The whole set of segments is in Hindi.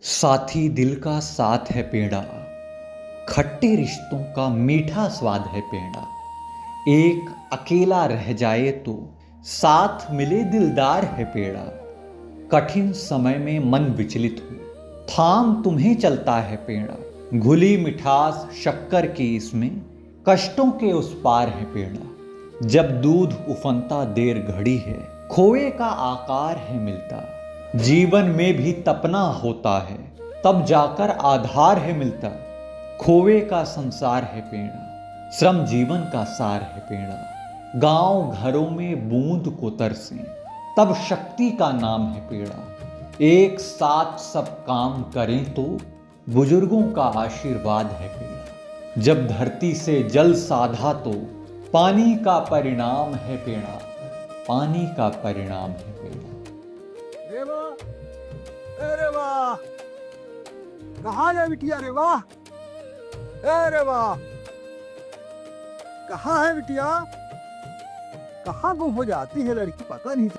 साथी दिल का साथ है पेड़ा, खट्टे रिश्तों का मीठा स्वाद है पेड़ा। एक अकेला रह जाए तो साथ मिले दिलदार है पेड़ा। कठिन समय में मन विचलित हो, थाम तुम्हें चलता है पेड़ा। घुली मिठास शक्कर की इसमें, कष्टों के उस पार है पेड़ा। जब दूध उफनता देर घड़ी है, खोए का आकार है मिलता। जीवन में भी तपना होता है, तब जाकर आधार है मिलता। खोए का संसार है पेड़ा, श्रम जीवन का सार है पेड़ा। गांव घरों में बूंद को तरसे, तब शक्ति का नाम है पेड़ा। एक साथ सब काम करें तो बुजुर्गों का आशीर्वाद है पेड़ा। जब धरती से जल साधा तो पानी का परिणाम है पेड़ा। पानी का परिणाम है पेड़ा। अरे वाह, कहाँ है बिटिया? रे वाह, अरे वाह, कहाँ है बिटिया? कहाँ गुम हो जाती है लड़की, पता नहीं।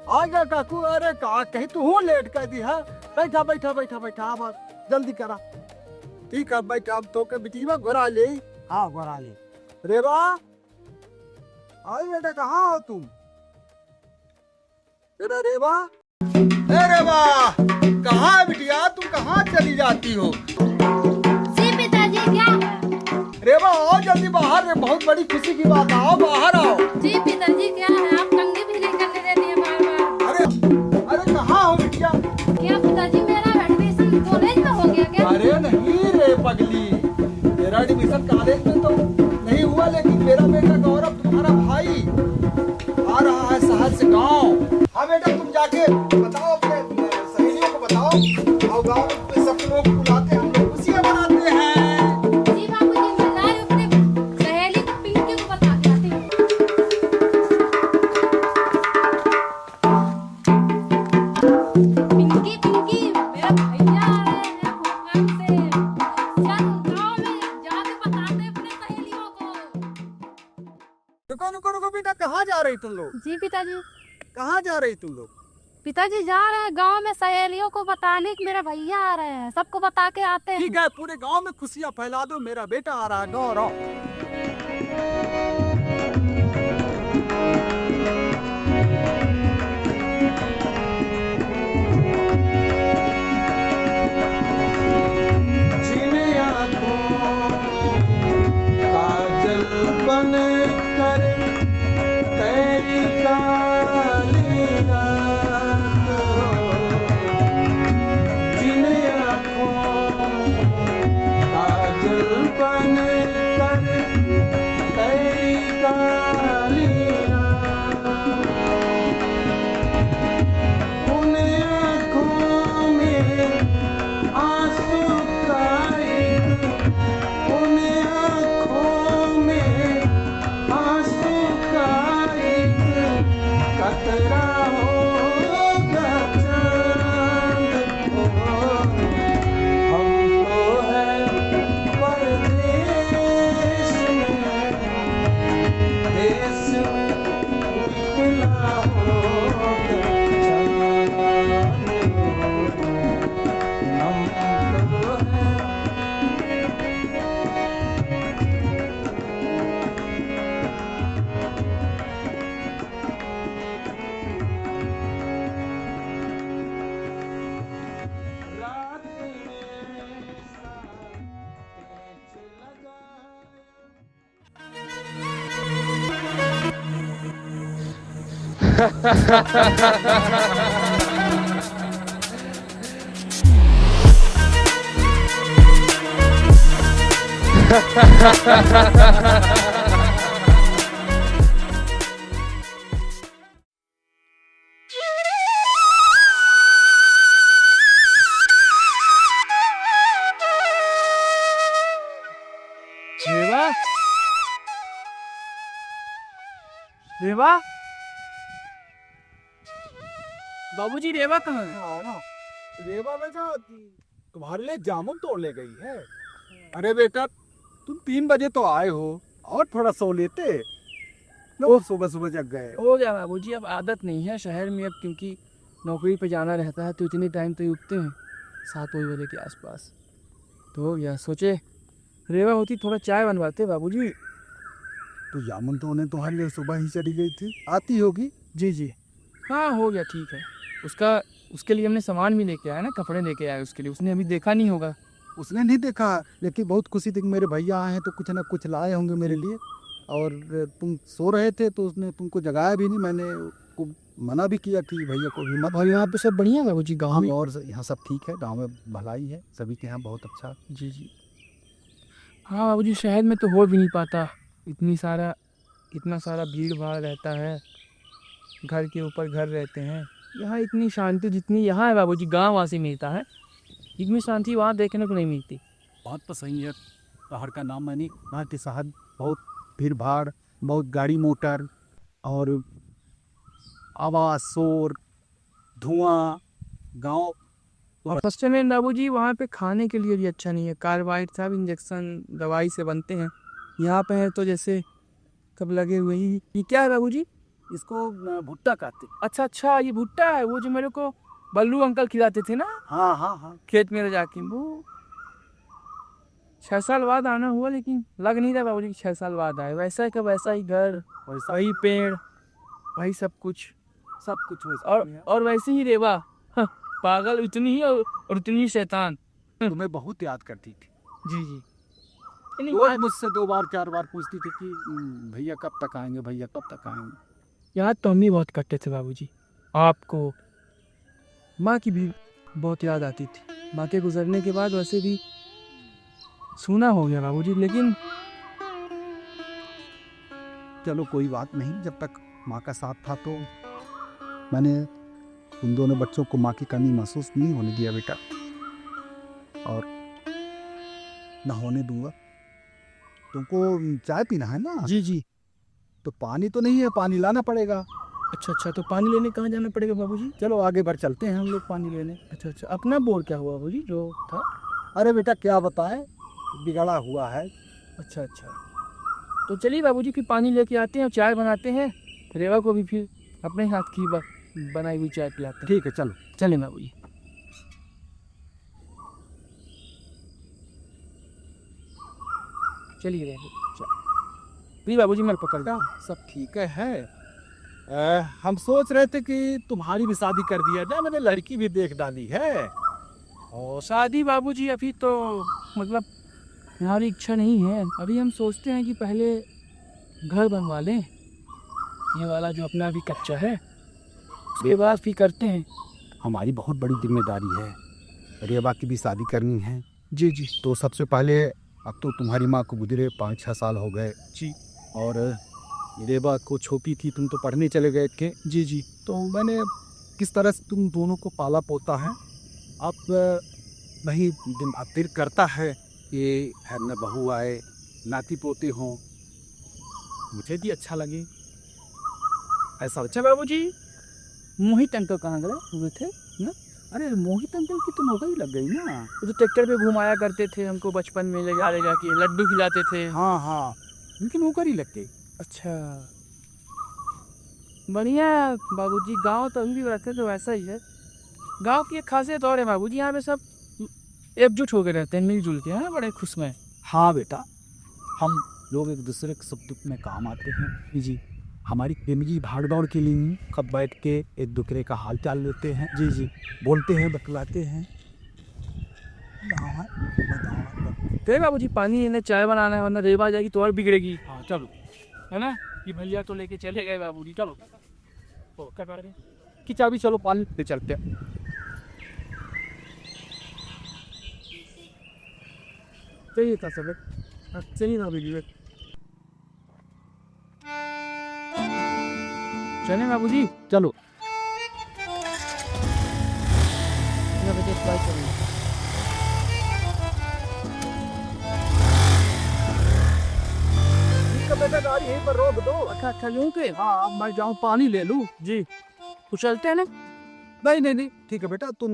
आ गया काकू। अरे कहीं तू हूँ लेट कर दी है। बैठा बैठा बैठा बैठा, अब जल्दी करा। ठीक है बैठा। अब तो के बिटिया घोरा ले। हाँ घोरा ले। रेवा, आई बेटा, कहाँ हो तुम? अरे रेवा, अरे वाह, कहाँ है बिटिया? तुम कहाँ चली जाती हो? जी पिताजी, क्या है? रेवा आओ जल्दी बाहर, रे बहुत बड़ी खुशी की बात, आओ बाहर आओ। जी पिताजी, क्या है? आप कंघी भी नहीं करने देती हैं बार बार। अरे कहाँ हो बिटिया? क्या पिताजी, मेरा एडमिशन कॉलेज में हो गया क्या? अरे नहीं रे पगली, मेरा एडमिशन कॉलेज में तो नहीं हुआ, लेकिन मेरा बेटा गौरव, तुम्हारा भाई, आ रहा है शहर से गाँव। हाँ बेटा, तुम जाके बताओ अपने सहेलियों को, बताओ। आओ गाँव में सब लोग बुलाते हैं, हम लोग खुशियाँ मनाते हैं। जी बाबूजी, मैं जा रही हूँ अपने सहेली को पिंकी को बता के आती हूँ। पिंकी पिंकी, मेरा भैया आ रहे हैं भोपाल से। चल गाँव में जाके बताते हैं अपने सहेलियों को। रुको रुको रुको बेटा, कहाँ जा रही तुम लोग? जी पिताजी। कहाँ जा रही तुम लोग? पिताजी जा रहे हैं गांव में सहेलियों को बताने कि मेरा भैया आ रहे हैं, सबको बता के आते हैं। ठीक है, पूरे गांव में खुशियाँ फैला दो, मेरा बेटा आ रहा है गौरव। रेवा, रेवा, बाबूजी रेवा कहाँ है? रेवा बेटा तुम्हारे लिए जामुन तोड़ ले गई है। अरे बेटा, तुम 3 बजे तो आए हो, और थोड़ा सो लेते। लो सुबह सुबह जग गए। हो गया बाबूजी, अब आदत नहीं है शहर में, अब क्योंकि नौकरी पे जाना रहता है तो इतने टाइम तो ही उठते हैं। 7 बजे के आसपास। तो हो गया, सोचे रेवा होती थोड़ा चाय बनवाते बाबूजी। तो जामुन तो उन्हें तुम्हारे लिए सुबह ही चली गई थी, आती होगी। जी जी, हाँ हो गया, ठीक है। उसके लिए हमने सामान भी लेके आया ना, कपड़े लेके आए उसके लिए, उसने अभी देखा नहीं होगा। उसने नहीं देखा, लेकिन बहुत खुशी थी कि मेरे भैया आए हैं तो कुछ ना कुछ लाए होंगे मेरे लिए। और तुम सो रहे थे तो उसने तुमको जगाया भी नहीं, मैंने को मना भी किया कि भैया को भी मत। और यहाँ पे सब बढ़िया बाबूजी गाँव में? और यहाँ सब ठीक है, गांव में भलाई है सभी के यहाँ, बहुत अच्छा। जी जी, हाँ बाबूजी, शहर में तो हो भी नहीं पाता, इतना सारा भीड़ भाड़ रहता है, घर के ऊपर घर रहते हैं। यहाँ इतनी शांति जितनी यहाँ है बाबूजी, गाँव वासी मिलता है, इतनी शांति वहाँ देखने को नहीं मिलती। बात तो सही है, शहर का नाम मैंने वहाँ के शहर बहुत भीड़ भाड़, बहुत गाड़ी मोटर और आवाज़, शोर, धुआं, गांव। फर्स्ट में बाबूजी वहाँ पे खाने के लिए भी अच्छा नहीं है, कार्बाइड सब इंजेक्शन दवाई से बनते हैं। यहाँ पे है तो जैसे कब लगे हुए ही। ये क्या है बाबूजी? इसको भुट्टा कहते। अच्छा अच्छा, ये भुट्टा है, वो जो मेरे को बल्लू अंकल खिलाते थे ना। हाँ हाँ हाँ, खेत में जाके। वो 6 साल बाद आना हुआ, लेकिन लग नहीं रहा बाबूजी 6 साल बाद आए। वैसा का वैसा ही घर, वही पेड़, वही सब कुछ वैसा और वैसे ही रेवा। हाँ, पागल उतनी ही और उतनी ही शैतान। तुम्हें बहुत याद करती थी। जी जी, रोज मुझसे 2 बार 4 बार पूछती थी कि भैया कब तक आएंगे, भैया कब तक आएंगे। याद तो हम भी बहुत करते थे बाबूजी आपको। माँ की भी बहुत याद आती थी। माँ के गुजरने के बाद वैसे भी सूना हो गया बाबूजी, लेकिन चलो कोई बात नहीं, जब तक माँ का साथ था तो मैंने उन दोनों बच्चों को माँ की कमी महसूस नहीं होने दिया बेटा, और ना होने दूंगा। तुमको चाय पीना है ना? जी जी। तो पानी तो नहीं है, पानी लाना पड़ेगा। अच्छा अच्छा, तो पानी लेने कहाँ जाना पड़ेगा बाबूजी? चलो आगे बढ़ चलते हैं हम लोग पानी लेने। अच्छा अच्छा, अपना बोर क्या हुआ बाबूजी जो था? अरे बेटा क्या बताएं, बिगड़ा हुआ है। अच्छा अच्छा, तो चलिए बाबूजी फिर पानी लेके आते हैं और चाय बनाते हैं। रेवा को भी फिर अपने हाथ की बनाई हुई चाय पिलाते हैं। ठीक है चलो। चले बाबूजी। चलिए बाबूजी, मैं पकड़ता हूँ। सब ठीक है। हम सोच रहे थे कि तुम्हारी भी शादी कर दिया जाए, मैंने लड़की भी देख डाली है। और शादी बाबूजी अभी तो मतलब हमारी इच्छा नहीं है। अभी हम सोचते हैं कि पहले घर बनवा लें, ये वाला जो अपना अभी कच्चा है, उसके बाद फिर करते हैं। हमारी बहुत बड़ी जिम्मेदारी है, रेवा की भी शादी करनी है। जी जी तो सबसे पहले, अब तो तुम्हारी माँ को गुजरे 5-6 साल हो गए जी, और रेवा को छोटी थी, तुम तो पढ़ने चले गए थे। जी जी। तो मैंने किस तरह से तुम दोनों को पाला पोता है, अब वही दिन अतिरिक्त करता है कि है न बहू आए, नाती पोते हों, मुझे भी अच्छा लगे ऐसा। अच्छा बाबूजी, मोहित अंकल कहाँ गए हुए थे ना? अरे मोहित अंकल की तो नौकरी लग गई ना। वो तो ट्रैक्टर पे घुमाया करते थे हमको बचपन में, ले जाके लड्डू खिलाते थे। हाँ हाँ, उनकी नौकरी लग गई। अच्छा, बढ़िया बाबूजी। गांव तो अभी भी रखे तो वैसा ही है। गांव की एक खासियत और है बाबूजी, यहाँ पे सब एकजुट होकर रहते हैं, मिलजुल के। हैं बड़े खुश में। हाँ बेटा, हम लोग एक दूसरे के सुख दुख में काम आते हैं जी। हमारी जिंदगी भाग दौड़ के लिए कब बैठ के एक दूसरे का हाल चाल लेते हैं। जी जी, बोलते हैं, बतलाते हैं। तो बाबूजी पानी लेने चाय बनाना है, वरना रेवा जाएगी तो और बिगड़ेगी। हाँ चलो, है ना? कि भैया तो लेके चले गए बाबूजी। चलो क्या कर रहे कि चाबी, चलो पानी ले चलते हैं। चाहिए था सब। चलिए ना बिल्कुल, चले बाबूजी। चलो। बेटा गाड़ी यहीं पर रोक दो। अच्छा अच्छा, यूँ के? हाँ, मैं जाऊँ पानी ले लूँ। जी, तो चलते हैं ना? नहीं नहीं नहीं, ठीक है बेटा, तुम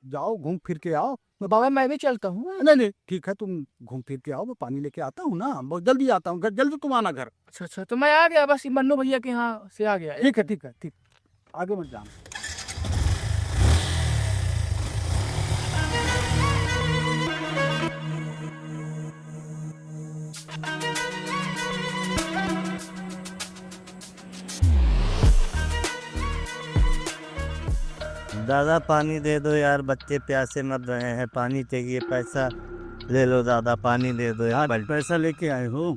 जाओ, घूम फिर के आओ। बाबा मैं भी चलता हूँ। नहीं नहीं, ठीक है, तुम घूम फिर के आओ, मैं पानी लेके आता हूँ ना, बहुत जल्दी आता हूँ, जल्दी तुम आना घर। अच्छा अच्छा, तो मैं आ गया, बस मन्नू भैया के यहाँ से आ गया। ठीक है ठीक है, ठीक, आगे मत जाना। दादा पानी दे दो यार, बच्चे प्यासे मर रहे हैं, पानी चाहिए, पैसा ले लो दादा, पानी दे दो यार। पैसा लेके आए हो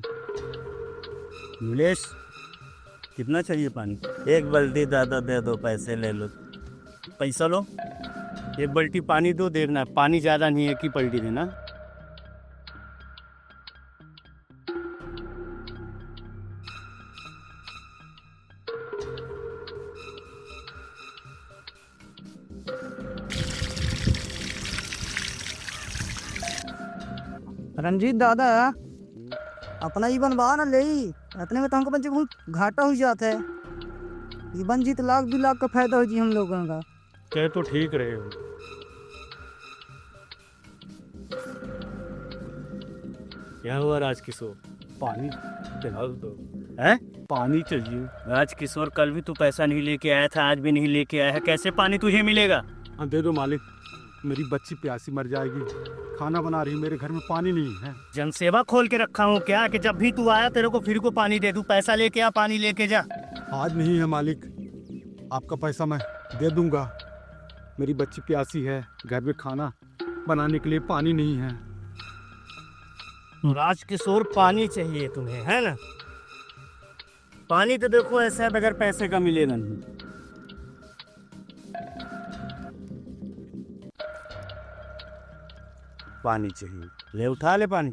नीलेश? कितना चाहिए पानी? एक बाल्टी दादा दे दो, पैसे ले लो। पैसा लो, एक बाल्टी पानी दो, देखना पानी ज़्यादा नहीं है, एक ही बाल्टी देना। रंजीत दादा अपना ही बनवा ना ले, इतने में तो हमको बच्चे बहुत घाटा हो जाता है। ये बन जी तो लाख 2 लाख का फायदा हो जी हम लोगों का। कह तो ठीक रहे हो। क्या हुआ राजकिशोर? पानी पिला दो। है पानी चाहिए राजकिशोर? कल भी तू पैसा नहीं लेके आया था, आज भी नहीं लेके आया है, कैसे पानी तुझे मिलेगा? हाँ दे दो मालिक, मेरी बच्ची प्यासी मर जाएगी, खाना बना रही, मेरे घर में पानी नहीं है। जनसेवा खोल के रखा हूँ क्या कि जब भी तू आया तेरे को फिर को पानी दे दूं? पैसा लेके आ, पानी लेके जा। आज नहीं है मालिक, आपका पैसा मैं दे दूंगा। मेरी बच्ची प्यासी है, घर में खाना बनाने के लिए पानी नहीं है। राजकिशोर पानी चाहिए तुम्हें, है ना? पानी तो देखो ऐसा है बगैर पैसे का मिलेगा नहीं। पानी चाहिए, ले उठा ले पानी,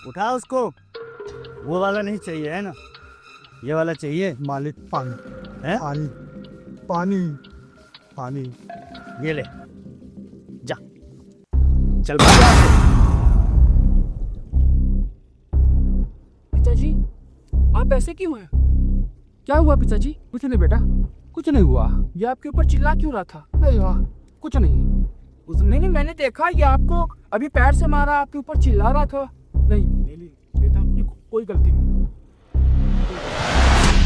उठा उसको। वो वाला नहीं चाहिए है ना, ये वाला चाहिए। मालिक पानी है? पानी पानी पानी। ये ले जा, चल भाग यहाँ से। पिताजी आप ऐसे क्यों हैं? क्या हुआ पिताजी? कुछ नहीं बेटा, कुछ नहीं हुआ। ये आपके ऊपर चिल्ला क्यों रहा था? नहीं हुआ, कुछ नहीं। नहीं, मैंने देखा ये आपको अभी पैर से मारा, आपके ऊपर चिल्ला रहा था। नहीं बेटा, अपनी कोई गलती नहीं।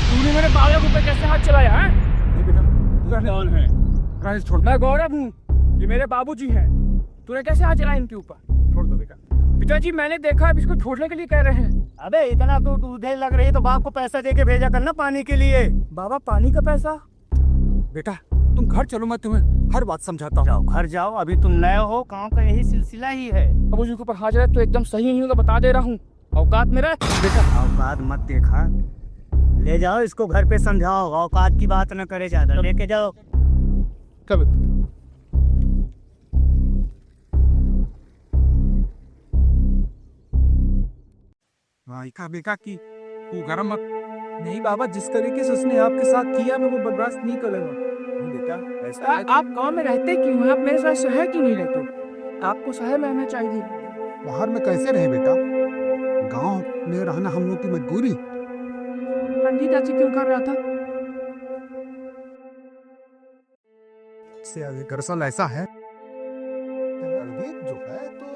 तूने मेरे बाबा के ऊपर कैसे हाथ चलाया है? नहीं बेटा, कौन है? राइस छोड़, मैं गौरव हूँ, ये मेरे बाबूजी हैं। तूने कैसे हाथ चलाया इनके ऊपर? छोड़ दो बेटा। पिताजी मैंने देखा, अब इसको छोड़ने के लिए कह रहे हैं। अबे इतना तो दूधे लग रही है तो बाप को पैसा दे के भेजा करना पानी के लिए। बाबा पानी का पैसा? बेटा तुम घर चलो, मैं तुम्हें हर बात समझाता हूँ। जाओ घर जाओ, अभी तुम नए हो, गाँव का यही सिलसिला ही है। बाबूजी के ऊपर हाथ चलाया तो एकदम सही नहीं होगा, बता दे रहा हूँ। औकात मेरा बेटा औकात मत देखा, ले जाओ इसको घर पे समझाओ, औकात की बात न करे ज्यादा, लेके जाओ। कब वाइका बेका की तू गरम मत। नहीं बाबा, जिस तरीके से उसने आपके साथ किया मैं वो बर्दाश्त नहीं करूँगा। बेटा ऐसा है, आप गांव में रहते क्यों हैं? आप मेरे साथ शहर क्यों नहीं रहते? आपको शहर रहना चाहिए। बाहर में कैसे रहे बेटा, गांव में रहना हम लोग की मजबूरी। रंजीत ऐसे क्यों कर रहा था? से दरअसल ऐसा है, रणजीत जो है तो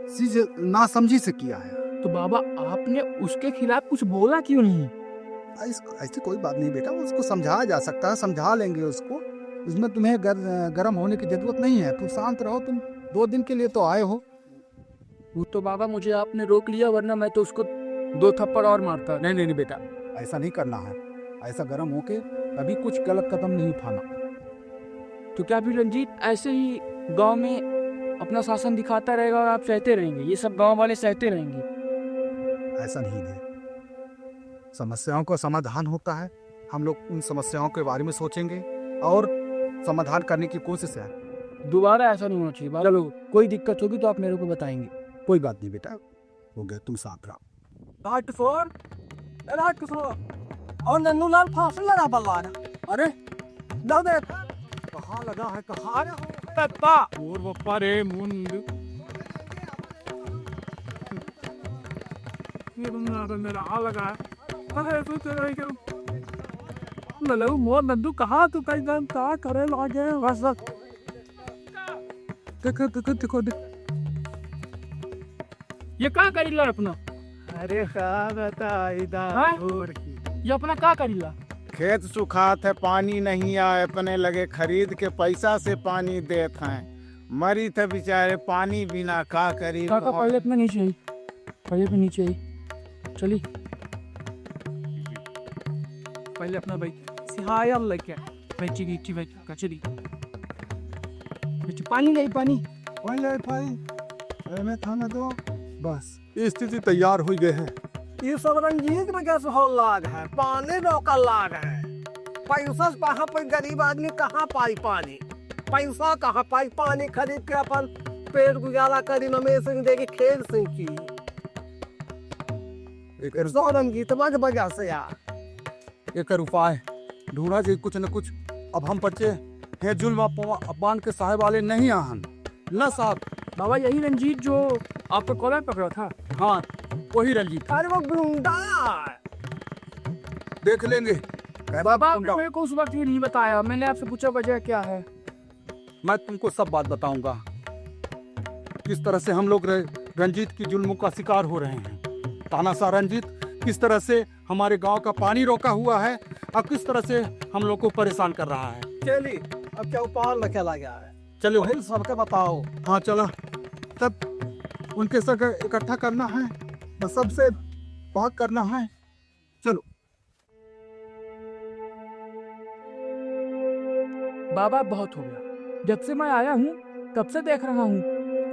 चीज ना समझी से किया है। तो बाबा आपने उसके खिलाफ कुछ बोला क्यों नहीं? ऐसी कोई बात नहीं बेटा, उसको समझाया जा सकता है, समझा लेंगे उसको। इसमें तुम्हें गर्म होने की जरूरत नहीं है, तुम शांत रहो। तुम 2 दिन के लिए तो आए हो। वो तो बाबा मुझे आपने रोक लिया, वरना मैं तो उसको 2 थप्पड़ और मारता। नहीं नहीं नहीं बेटा, ऐसा नहीं करना है। ऐसा गर्म होके कभी कुछ गलत कदम नहीं उठाना। तो क्या फिर रंजीत ऐसे ही गांव में अपना शासन दिखाता रहेगा और आप सहते रहेंगे? ये सब गांव वाले सहते रहेंगे? ऐसा नहीं है, समस्याओं का समाधान होता है। हम लोग उन समस्याओं के बारे में सोचेंगे और समाधान करने की कोशिश है। दोबारा ऐसा नहीं होना चाहिए बाबा। चलो कोई दिक्कत होगी तो आप मेरे को बताएंगे। कोई बात नहीं बेटा, हो गया, तुम साथ रहो। और नन्नू लाल फांसी लगा बल्ला। अरे लग दे कहाँ लगा है, कहाँ पप्पा पूर्व रे मुंड ये बंदा तो मेरा आ लगा है। अरे तू चल रही क्यों? ललो मोर नंदू कहाँ तू कहीं जान का करे लागे बस बस। देखो ये कहाँ करीला अपना? अरे कहाँ बता हाँ? ये अपना कहाँ करीला? खेत सुखात है, पानी नहीं आए, अपने लगे खरीद के पैसा से पानी देते हैं। मरी थे बेचारे पानी बिना, का करी। काका पहले अपना नीचे आई, पहले अपने नीचे आई। चली पहले अपना भाई Si hayal like वेची कचरी पानी नहीं पानी मैं थाना दो बस स्थिति तैयार हुई गए है। ये सब रंजीत में कैसे हो लाग है, पानी रोका लाग है। पैसा कहाँ पे गरीब आदमी कहाँ पाई पानी, पैसा कहाँ पाई पानी खरीद के अपन पेट गुजारा करी मम्मी सिंह देगी खेल सिंह की रंजीत वजह से यार एक उपाय ढूंढा जी कुछ न कुछ। अब हम बच्चे हैं जुल्म अपान के साहेब वाले नहीं आहन न साहब। बाबा यही रंजीत जो आपका कॉलर पकड़ा था? हाँ वही रंजीत, अरे वो गुंडा देख लेंगे। बाबा मेरे को उस वक्त ये नहीं बताया, मैंने आपसे पूछा वजह क्या है। मैं तुमको सब बात बताऊंगा किस तरह से हम लोग रंजीत की जुल्मों का शिकार हो रहे हैं। तानाशाह रंजीत किस तरह से हमारे गांव का पानी रोका हुआ है और किस तरह से हम लोग को परेशान कर रहा है। चली अब क्या उपाय में खेला गया है, चलो वही सबके बताओ। हाँ चलो तब उनके संग इकट्ठा करना है, बस सबसे बात करना है। चलो बाबा बहुत हो गया, जब से मैं आया हूँ तब से देख रहा हूँ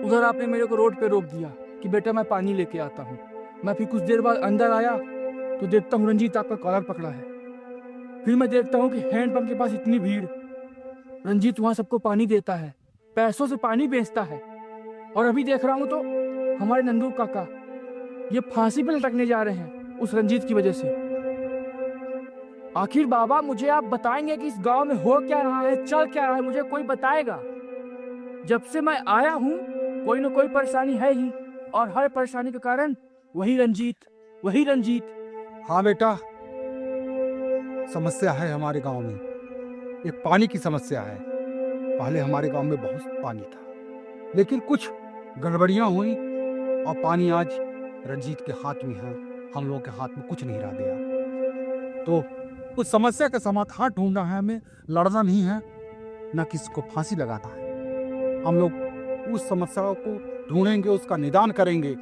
उधर आपने मेरे को रोड पे रोक दिया कि बेटा मैं पानी लेके आता हूँ। मैं फिर कुछ देर बाद अंदर आया तो देखता हूँ रंजीत आपका कॉलर पकड़ा है। फिर मैं देखता हूँ कि हैंडपंप के पास इतनी भीड़, रंजीत वहाँ सबको पानी देता है, पैसों से पानी बेचता है। और अभी देख रहा हूँ तो हमारे नंदू काका ये फांसी पे लटकने जा रहे हैं उस रंजीत की वजह से। आखिर बाबा मुझे आप बताएंगे कि इस गांव में हो क्या रहा है, चल क्या रहा है, मुझे कोई बताएगा। जब से मैं आया हूँ कोई न कोई परेशानी है ही, और हर परेशानी के कारण वही रंजीत। हाँ बेटा, समस्या है हमारे गांव में, एक पानी की समस्या है। पहले हमारे गांव में बहुत पानी था, लेकिन कुछ गड़बड़ियां हुई और पानी आज रंजीत के हाथ में है, हम लोगों के हाथ में कुछ नहीं रह गया। तो उस समस्या का समाधान ढूंढना है हमें, लड़ना नहीं है, न किसी को फांसी लगाना है। हम लोग उस समस्या को ढूंढेंगे, उसका निदान करेंगे।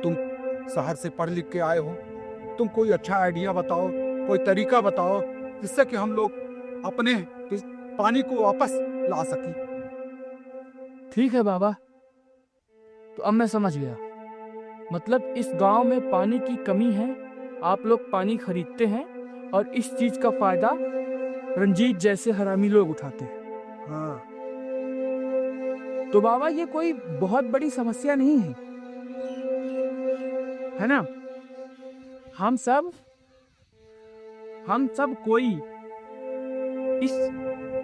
तुम शहर से पढ़ लिख के आए हो, तुम कोई अच्छा आइडिया बताओ, कोई तरीका बताओ जिससे कि हम लोग अपने पानी को वापस ला सकें। ठीक है बाबा, तो अब मैं समझ गया। मतलब इस गांव में पानी की कमी है, आप लोग पानी खरीदते हैं और इस चीज का फायदा रंजीत जैसे हरामी लोग उठाते हैं। हाँ तो बाबा ये कोई बहुत बड़ी समस्या नहीं है ना? हम सब कोई इस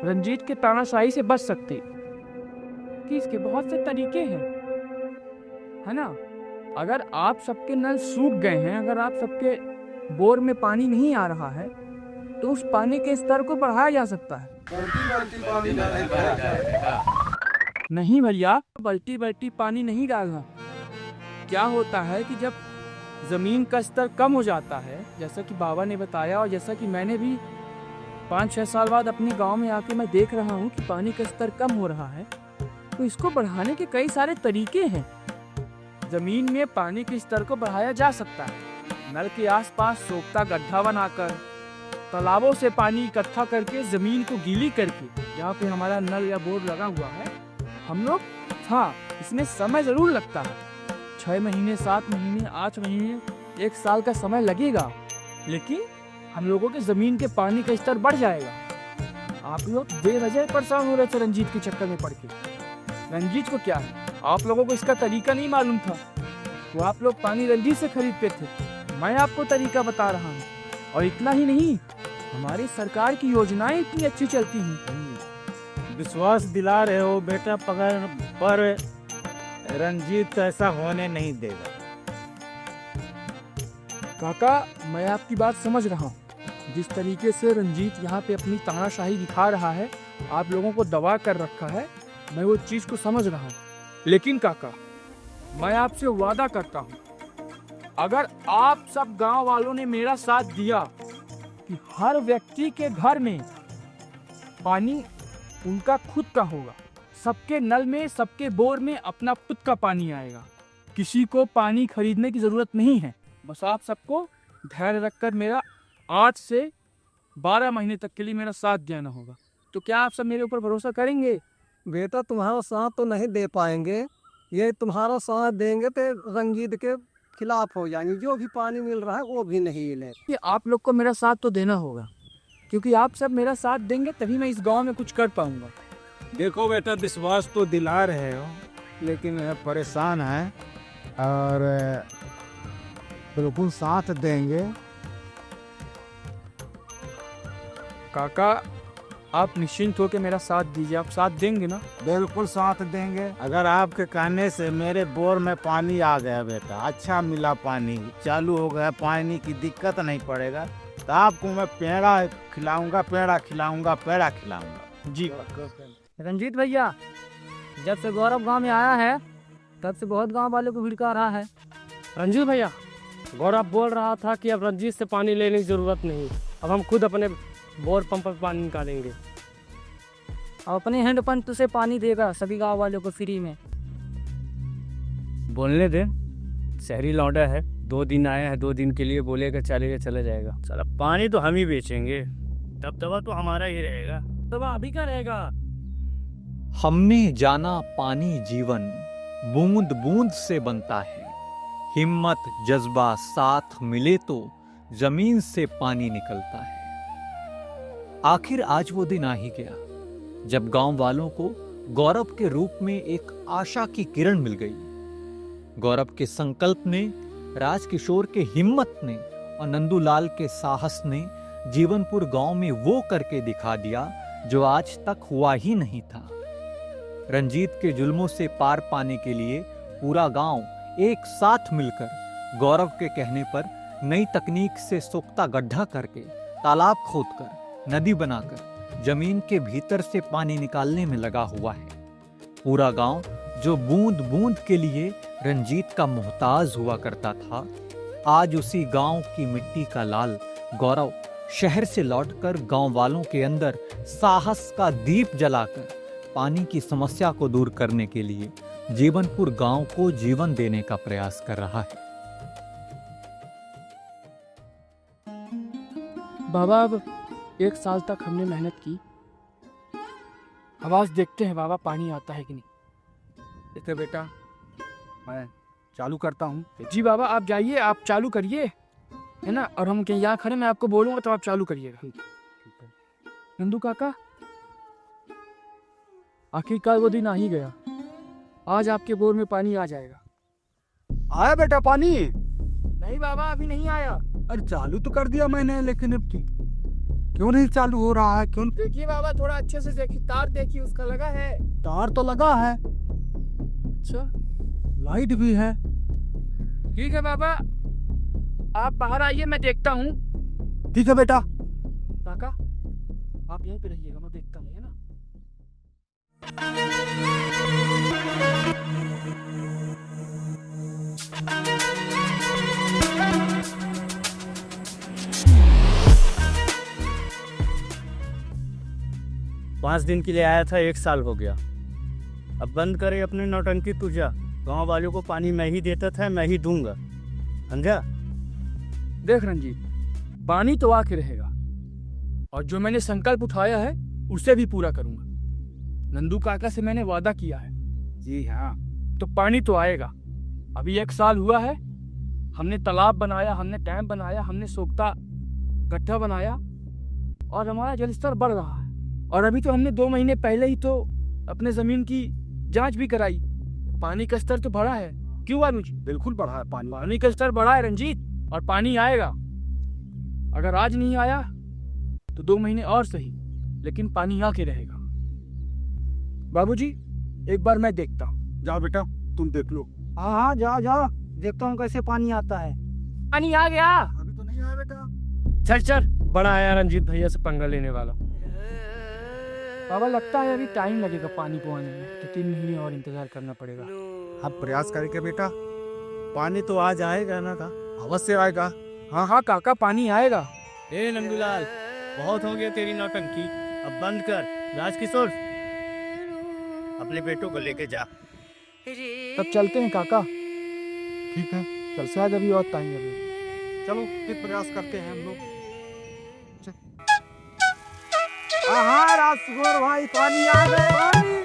रंजीत के तानाशाही से बच सकते कि इसके बहुत से तरीके हैं, है ना? अगर आप सबके नल सूख गए हैं, अगर आप सबके बोर में पानी नहीं आ रहा है, तो उस पानी के स्तर को बढ़ाया जा सकता है। नहीं भैया, बल्टी पानी नहीं डालना। क्या होता है कि जब जमीन का स्तर कम हो जाता है, जैसा कि बाबा ने बताया और जैसा कि मैंने भी 5-6 साल बाद अपने गांव में आके मैं देख रहा हूँ कि पानी का स्तर कम हो रहा है, तो इसको बढ़ाने के कई सारे तरीके हैं। जमीन में पानी के स्तर को बढ़ाया जा सकता है, नल के आसपास सोखता गड्ढा बनाकर, तालाबों से पानी इकट्ठा करके जमीन को गीली करके, जहाँ पे हमारा नल या बोर लगा हुआ है हम लोग, हाँ इसमें समय जरूर लगता है, 6 महीने 7 महीने 8 महीने 1 साल का समय लगेगा, लेकिन हम लोगों के जमीन के पानी का स्तर बढ़ जाएगा। आप लोग बेवजह परेशान हो रहे थे रंजीत के चक्कर में पड़ के। रंजीत को क्या है, आप लोगों को इसका तरीका नहीं मालूम था, वो आप लोग पानी रंजीत से खरीदते थे। मैं आपको तरीका बता रहा हूँ, और इतना ही नहीं, हमारी सरकार की योजनाएं इतनी अच्छी चलती हैं। विश्वास दिला रहे हो बेटा, पर रंजीत ऐसा होने नहीं देगा। काका मैं आपकी बात समझ रहा हूँ, जिस तरीके से रंजीत यहाँ पे अपनी तानाशाही दिखा रहा है, आप लोगों को दबा कर रखा है, मैं वो चीज़ को समझ रहा हूँ। लेकिन काका मैं आपसे वादा करता हूँ, अगर आप सब गांव वालों ने मेरा साथ दिया कि हर व्यक्ति के घर में पानी उनका खुद का होगा, सबके नल में सबके बोर में अपना खुद का पानी आएगा, किसी को पानी खरीदने की ज़रूरत नहीं है। बस आप सबको धैर्य रखकर मेरा 8 से 12 महीने तक के लिए मेरा साथ देना होगा। तो क्या आप सब मेरे ऊपर भरोसा करेंगे? बेटा तुम्हारा साथ तो नहीं दे पाएंगे, ये तुम्हारा साथ देंगे तो रंजीत के खिलाफ हो जाएंगे, जो भी पानी मिल रहा है वो भी नहीं मिले। कि आप लोग को मेरा साथ तो देना होगा, क्योंकि आप सब मेरा साथ देंगे तभी मैं इस गांव में कुछ कर पाऊंगा। देखो बेटा, विश्वास तो दिला रहे हो, लेकिन परेशान है और बिल्कुल साथ देंगे। काका आप निश्चिंत होकर मेरा साथ दीजिए, आप साथ देंगे ना? बिल्कुल साथ देंगे। अगर आपके कहने से मेरे बोर में पानी आ गया बेटा, अच्छा मिला पानी, चालू हो गया, पानी की दिक्कत नहीं पड़ेगा, तो आपको मैं पेड़ा खिलाऊंगा, पेड़ा खिलाऊंगा, पेड़ा खिलाऊंगा। जी रंजीत भैया, जब से गौरव गांव में आया है तब से बहुत गांव वालों को भिड़का रहा है। रंजीत भैया, गौरव बोल रहा था कि अब रंजीत से पानी लेने की ज़रूरत नहीं, अब हम खुद अपने बोर पंप पर पानी निकालेंगे। और अपने हैंडपंप से पानी देगा सभी गांव वालों को फ्री में। बोलने दे, शहरी लौंडा है, 2 दिन आया है, 2 दिन के लिए बोलेगा चलेगा चला जाएगा। साला पानी तो हम ही बेचेंगे, दबदबा तो हमारा ही रहेगा। दबा अभी का रहेगा। हमने जाना पानी जीवन बूंद बूंद से बनता है, हिम्मत जज्बा साथ मिले तो जमीन से पानी निकलता है। आखिर आज वो दिन आ ही गया जब गांव वालों को गौरव के रूप में एक आशा की किरण मिल गई। गौरव के संकल्प ने, राजकिशोर के हिम्मत ने और नंदूलाल के साहस ने जीवनपुर गांव में वो करके दिखा दिया जो आज तक हुआ ही नहीं था। रंजीत के जुल्मों से पार पाने के लिए पूरा गांव एक साथ मिलकर गौरव के कहने पर नई तकनीक से सोख्ता गड्ढा करके, तालाब खोदकर, नदी बनाकर जमीन के भीतर से पानी निकालने में लगा हुआ है। पूरा गांव जो बूंद बूंद के लिए रंजीत का मोहताज हुआ करता था, आज उसी गांव की मिट्टी का लाल गौरव शहर से लौटकर गांव वालों के अंदर साहस का दीप जलाकर पानी की समस्या को दूर करने के लिए जीवनपुर गांव को जीवन देने का प्रयास कर रहा है। बाबा अब 1 साल तक हमने मेहनत की, अब आज देखते हैं बाबा पानी आता है कि नहीं। देखते बेटा, मैं चालू करता हूँ। जी बाबा आप जाइए, आप चालू करिए, है ना, और हम कहीं यहाँ खड़े, मैं आपको बोलूँगा तो आप चालू करिएगा। नंदू काका, आखिरकार वो दिन आ ही गया, आज आपके बोर में पानी आ जाएगा। आया बेटा पानी? नहीं बाबा अभी नहीं आया। अरे चालू तो कर दिया मैंने, लेकिन अब क्यों नहीं चालू हो रहा है? क्यों? देखिए बाबा थोड़ा अच्छे से देखिए, तार देखिए उसका लगा है। तार तो लगा है, अच्छा लाइट भी है। ठीक है बाबा, आप बाहर आइए, मैं देखता हूँ। ठीक है बेटा। काका आप यहीं पे रहिएगा, मैं देखता हूँ, है ना। 5 दिन के लिए आया था, 1 साल हो गया। अब बंद करे अपने नौटंकी, तू जा। गाँव वालों को पानी मैं ही देता था, मैं ही दूंगा, समझा? देख रंजीत, पानी तो आके रहेगा, और जो मैंने संकल्प उठाया है उसे भी पूरा करूंगा। नंदू काका से मैंने वादा किया है। जी हाँ। तो पानी तो आएगा। अभी 1 साल हुआ है, हमने तालाब बनाया, हमने डैम बनाया, हमने सोख्ता गड्ढा बनाया, और हमारा जलस्तर बढ़ रहा है। और अभी तो हमने 2 महीने पहले ही तो अपने जमीन की जांच भी कराई, पानी का स्तर तो बढ़ा है। क्यों अनुज? बिल्कुल बढ़ा है पानी। पानी का स्तर बढ़ा है रंजीत, और पानी आएगा। अगर आज नहीं आया तो 2 महीने और सही, लेकिन पानी आके रहेगा। बाबूजी एक बार मैं देखता हूँ। जाओ बेटा, तुम देख लो। हाँ हाँ जाओ जाओ, देखता हूँ कैसे पानी आता है। पानी आ गया। अभी तो नहीं आया बेटा। चल चल, बड़ा आया रंजीत भैया से पंगा लेने वाला। बाबा लगता है अभी टाइम लगेगा पानी पहुँचने में, तो 3 महीने और इंतजार करना पड़ेगा। अब प्रयास करेंगे बेटा, पानी तो आज आएगा ना? का अवश्य आएगा। हाँ हाँ काका पानी आएगा। ए नंदूलाल, बहुत हो गया तेरी नौटंकी, अब बंद कर। राजकिशोर, अपने बेटों को लेके जा। तब चलते हैं काका। ठीक है, चल शायद अभी और टाइम लगेगा। चलो फिर प्रयास करते हैं हम लोग। हाँ राजकुमार भाई पानी आ गए पानी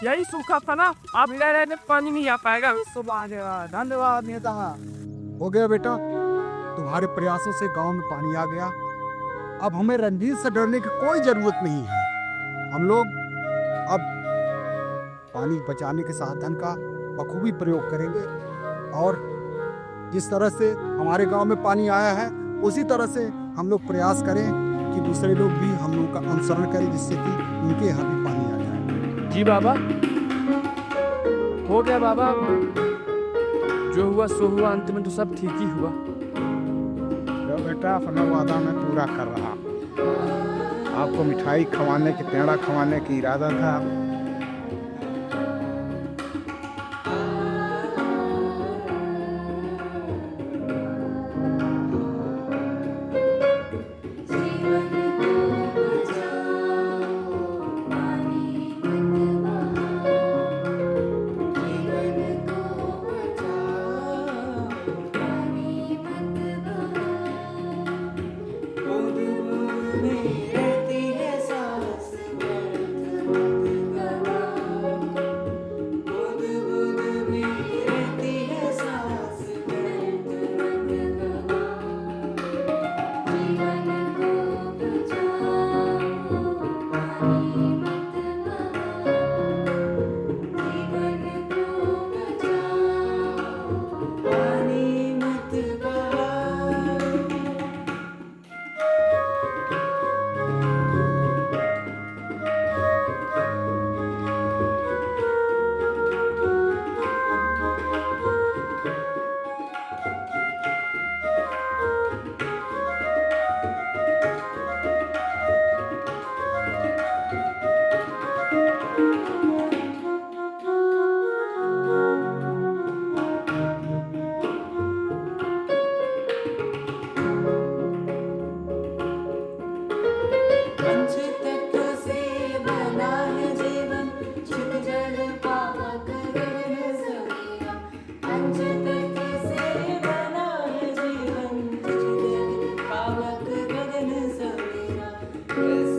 यही सूखा था ना, आप ले रहे थे पानी नहीं आ पाएगा। धन्यवाद नेता। हो गया बेटा, तुम्हारे प्रयासों से गांव में पानी आ गया। अब हमें रंजीत से डरने की कोई जरूरत नहीं है। हम लोग अब पानी बचाने के साधन का बखूबी प्रयोग करेंगे और जिस तरह से हमारे गांव में पानी आया है उसी तरह से हम लोग प्रयास करें कि दूसरे लोग भी हम लोग का अनुसरण करें, जिससे कि उनके यहाँ भी पानी आ जाए। जी बाबा, हो गया बाबा, जो हुआ सो हुआ, अंत में तो सब ठीक ही हुआ। जो बेटा अपना वादा मैं पूरा कर रहा। आपको मिठाई खवाने की, पेड़ा खवाने की इरादा था। Yes.